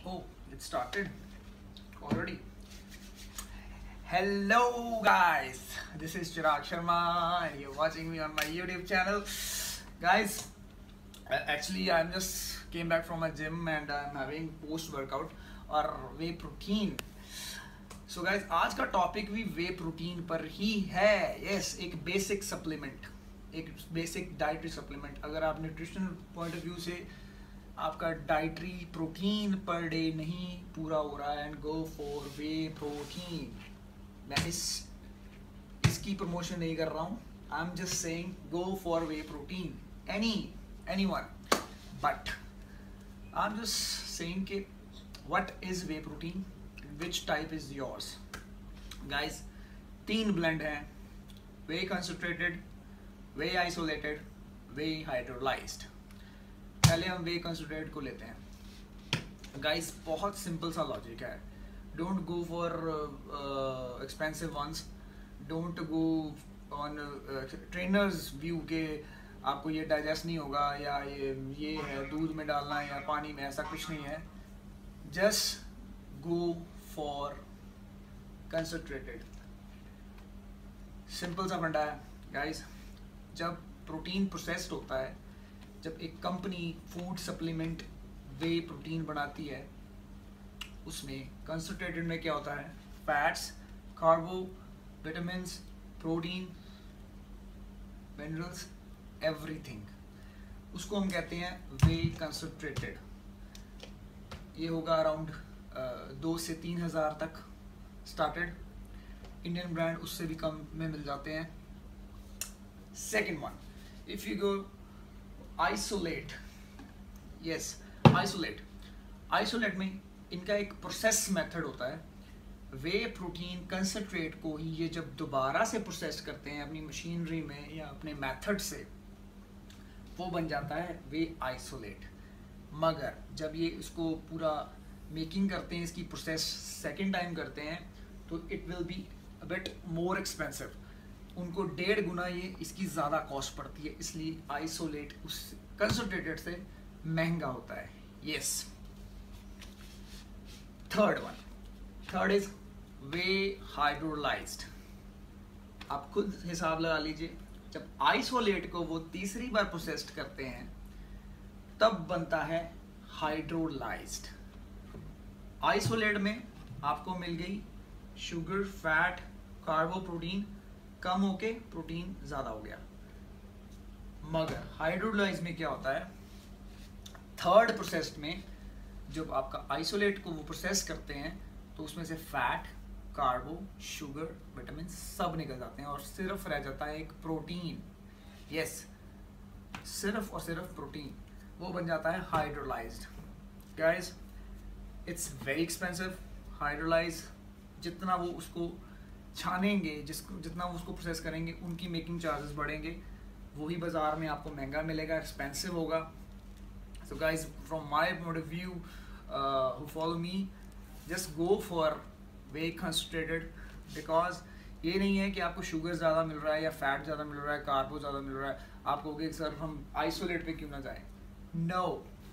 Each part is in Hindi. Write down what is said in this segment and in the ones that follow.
Oh, it started already. Hello guys, this is Chirag Sharma and you're watching me on my YouTube channel. Guys, actually I'm just came back from a gym and I'm having post workout और वे प्रोटीन. सो गाइज आज का टॉपिक भी वे प्रोटीन पर ही है. यस, एक बेसिक सप्लीमेंट, एक बेसिक डाइटरी सप्लीमेंट. अगर आप न्यूट्रिशनल पॉइंट ऑफ व्यू से आपका डाइटरी प्रोटीन पर डे नहीं पूरा हो रहा है and go for whey protein. मैं इसकी प्रमोशन नहीं कर रहा हूँ. I am just saying go for whey protein anyone, but I am just saying कि what is whey protein, which type is yours. Guys, 3 blend हैं: वे concentrated, वे isolated, वे hydrolyzed. पहले हम वे concentrated को लेते हैं. Guys, बहुत simple सा logic है. Don't go for expensive ones. Don't go on trainers view के आपको ये digest नहीं होगा या ये है दूध में डालना है या पानी में, ऐसा कुछ नहीं है. Just go for concentrated. Simple सा फंडा है गाइस. जब प्रोटीन प्रोसेस्ड होता है, जब एक कंपनी फूड सप्लीमेंट वे प्रोटीन बनाती है, उसमें कंसंट्रेटेड में क्या होता है? Fats, कार्बो, vitamins, protein, minerals, everything. उसको हम कहते हैं वे कंसंट्रेटेड. ये होगा अराउंड 2 से 3 हज़ार तक स्टार्टेड. इंडियन ब्रांड उससे भी कम में मिल जाते हैं. Second one, if you go isolate. Yes, isolate में इनका एक प्रोसेस मेथड होता है. वे प्रोटीन कंसंट्रेट को ही ये जब दोबारा से प्रोसेस करते हैं अपनी मशीनरी में या अपने मेथड से, वो बन जाता है वे आइसोलेट. मगर जब ये इसको पूरा मेकिंग करते हैं, इसकी प्रोसेस सेकेंड टाइम करते हैं, तो it will be a bit more expensive. उनको 1.5 गुना ये इसकी ज़्यादा कॉस्ट पड़ती है, इसलिए आइसोलेट उस कंसंट्रेटेड से महंगा होता है. Yes. Third is way hydrolysed. आप खुद हिसाब लगा लीजिए, जब आइसोलेट को वो तीसरी बार प्रोसेस्ड करते हैं तब बनता है हाइड्रोलाइज्ड. आइसोलेट में आपको मिल गई शुगर, फैट, कार्बो, प्रोटीन कम होके प्रोटीन ज़्यादा हो गया. मगर हाइड्रोलाइज में क्या होता है? थर्ड प्रोसेस में जब आपका आइसोलेट को वो प्रोसेस करते हैं तो उसमें से फैट, कार्बो, शुगर, विटामिन सब निकल जाते हैं और सिर्फ रह जाता है एक प्रोटीन. यस, सिर्फ और सिर्फ प्रोटीन. वो बन जाता है hydrolysed. Guys, it's very expensive. Hydrolyse जितना वो उसको छानेंगे, जितना वो उसको प्रोसेस करेंगे, उनकी मेकिंग चार्जेस बढ़ेंगे. वही बाज़ार में आपको महंगा मिलेगा, एक्सपेंसिव होगा. So guys, from my point of view, who follow me, just go for whey concentrated. Because ये नहीं है कि आपको शुगर ज़्यादा मिल रहा है या फैट ज़्यादा मिल रहा है, कार्बो ज़्यादा मिल रहा है, आप कहोगे सर हम आइसोलेट पे क्यों ना जाएं. No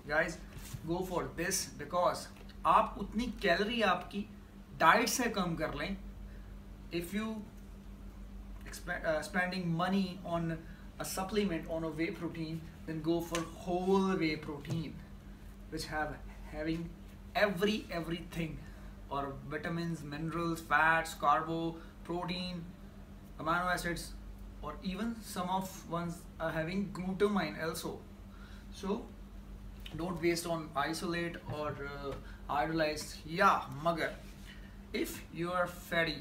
guys, go for this because आप उतनी कैलोरी आपकी डाइट से कम कर लें. If you spending money on a supplement, on a whey protein, then go for whole whey protein which having everything, or vitamins, minerals, fats, carbo, protein, amino acids, or even some of ones are having glutamine also. So don't waste on isolate or hydrolyzed. Yeah, magar if you are fatty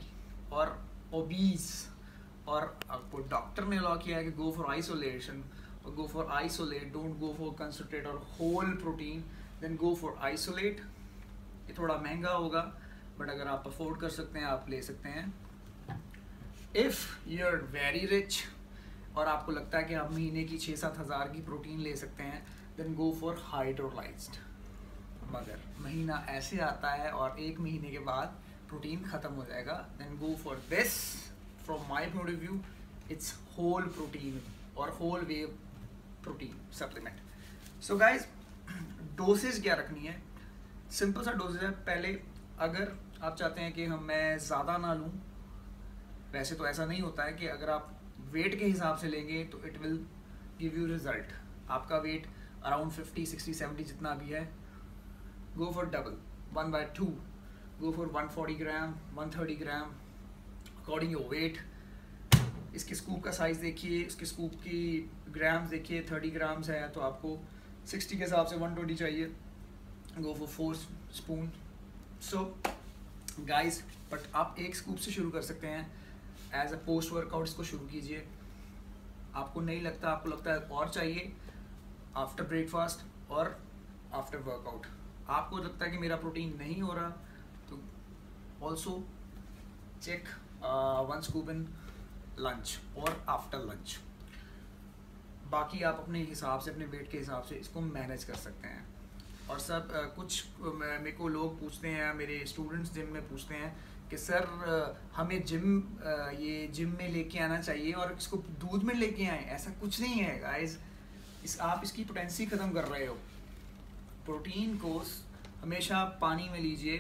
or obese और आपको डॉक्टर ने लॉ किया है कि गो फॉर आइसोलेशन और go for isolate, don't go for concentrate और whole protein, then go for isolate. ये थोड़ा महंगा होगा, बट अगर आप अफोर्ड कर सकते हैं आप ले सकते हैं. If you are very rich और आपको लगता है कि आप महीने की 6-7 हज़ार की प्रोटीन ले सकते हैं, देन गो फॉर हाइड्रोलाइज्ड. मगर महीना ऐसे आता है और 1 महीने के बाद प्रोटीन ख़त्म हो जाएगा, then go for this. From my point of view, it's whole protein और whole whey protein supplement. So guys, dosage क्या रखनी है? सिंपल सा डोजेज है। पहले अगर आप चाहते हैं कि मैं ज़्यादा ना लूँ, वैसे तो ऐसा नहीं होता है कि अगर आप वेट के हिसाब से लेंगे तो it will give you result. आपका वेट अराउंड 50, 60, 70 जितना भी है, go for double, 1/2, go for 140 gram, 130 gram according your weight. इसके स्कूप का साइज़ देखिए, इसके स्कूप की ग्राम्स देखिए, 30 ग्राम्स है तो आपको 60 के हिसाब से 120 चाहिए, go for 4 spoon. So guys, but आप एक स्कूप से शुरू कर सकते हैं। एज अ पोस्ट वर्कआउट इसको शुरू कीजिए। आपको नहीं लगता, आपको लगता है और चाहिए, आफ्टर ब्रेकफास्ट और आफ्टर वर्कआउट आपको लगता है कि मेरा प्रोटीन नहीं हो रहा, तो also check 1 scoop in lunch और आफ्टर लंच। बाकी आप अपने हिसाब से, अपने वेट के हिसाब से इसको मैनेज कर सकते हैं। और सर कुछ मेरे को लोग पूछते हैं, मेरे स्टूडेंट्स जिम में पूछते हैं कि सर हमें जिम में लेके आना चाहिए और इसको दूध में लेके आएँ। ऐसा कुछ नहीं है गाइस, आप इसकी पोटेंसी ख़त्म कर रहे हो। प्रोटीन को हमेशा पानी में लीजिए,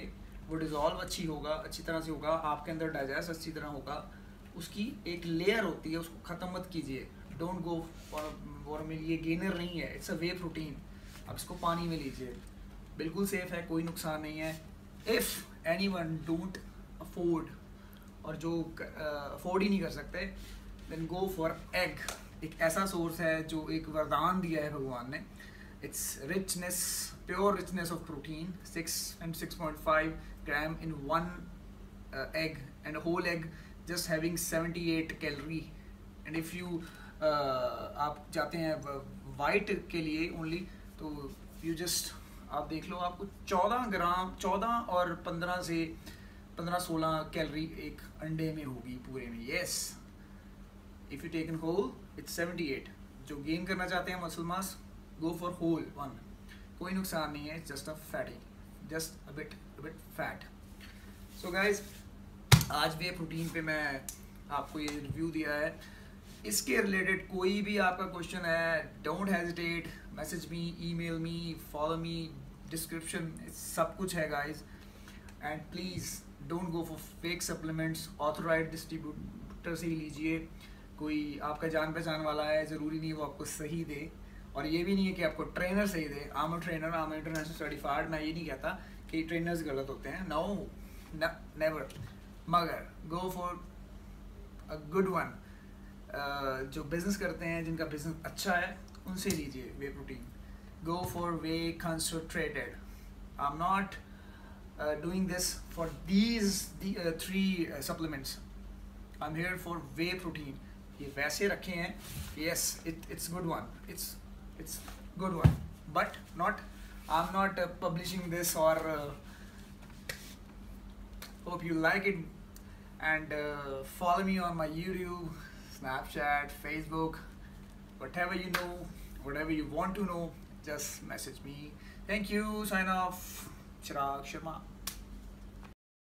वो डिज़ोल्व अच्छी तरह से होगा, आपके अंदर डाइजेस्ट अच्छी तरह होगा। उसकी एक लेयर होती है, उसको ख़त्म मत कीजिए। डोंट गो फॉर ये गेनर नहीं है, इट्स अ वे प्रोटीन। आप इसको पानी में लीजिए, बिल्कुल सेफ़ है, कोई नुकसान नहीं है। इफ़ एनीवन डोंट अफोर्ड, और जो अफोर्ड ही नहीं कर सकते, देन गो फॉर एग। एक ऐसा सोर्स है जो एक वरदान दिया है भगवान ने। It's richness, pure richness of protein, 6 and 6.5 gram in 1 egg, and a whole egg just having 78 calorie. and if you आप जाते हैं वाइट के लिए ओनली, तो यू जस्ट आप देख लो, आपको 14 और 15-16 कैलोरी एक अंडे में होगी पूरे में। Yes, if you take in whole it's 78। जो गेन करना चाहते हैं muscle mass, go for whole 1, कोई नुकसान नहीं है, just a fatty, just a bit fat. So guys, आज वे प्रोटीन पे मैं आपको ये रिव्यू दिया है। इसके रिलेटेड कोई भी आपका क्वेश्चन है, don't hesitate, message me, email me, follow me, description सब कुछ है guys. And please don't go for fake supplements, authorised distributor से ही लीजिए। कोई आपका जान पहचान वाला है, ज़रूरी नहीं है वो आपको सही दे, और ये भी नहीं है कि आपको ट्रेनर सही दे। I am a trainer, I am international certified. मैं ये नहीं कहता कि ट्रेनर्स गलत होते हैं, नो, नेवर, मगर go for a good one. जो बिजनेस करते हैं, जिनका बिजनेस अच्छा है, उनसे लीजिए whey protein. Go for whey concentrated. I am not doing this for these 3 supplements. I'm here for whey protein. ये वैसे रखे हैं, yes, it's good one, it's good one, but I'm not publishing this, or hope you like it, and follow me on my YouTube, Snapchat, Facebook, whatever you know, whatever you want to know, just message me. Thank you, sign off, Chirag Sharma.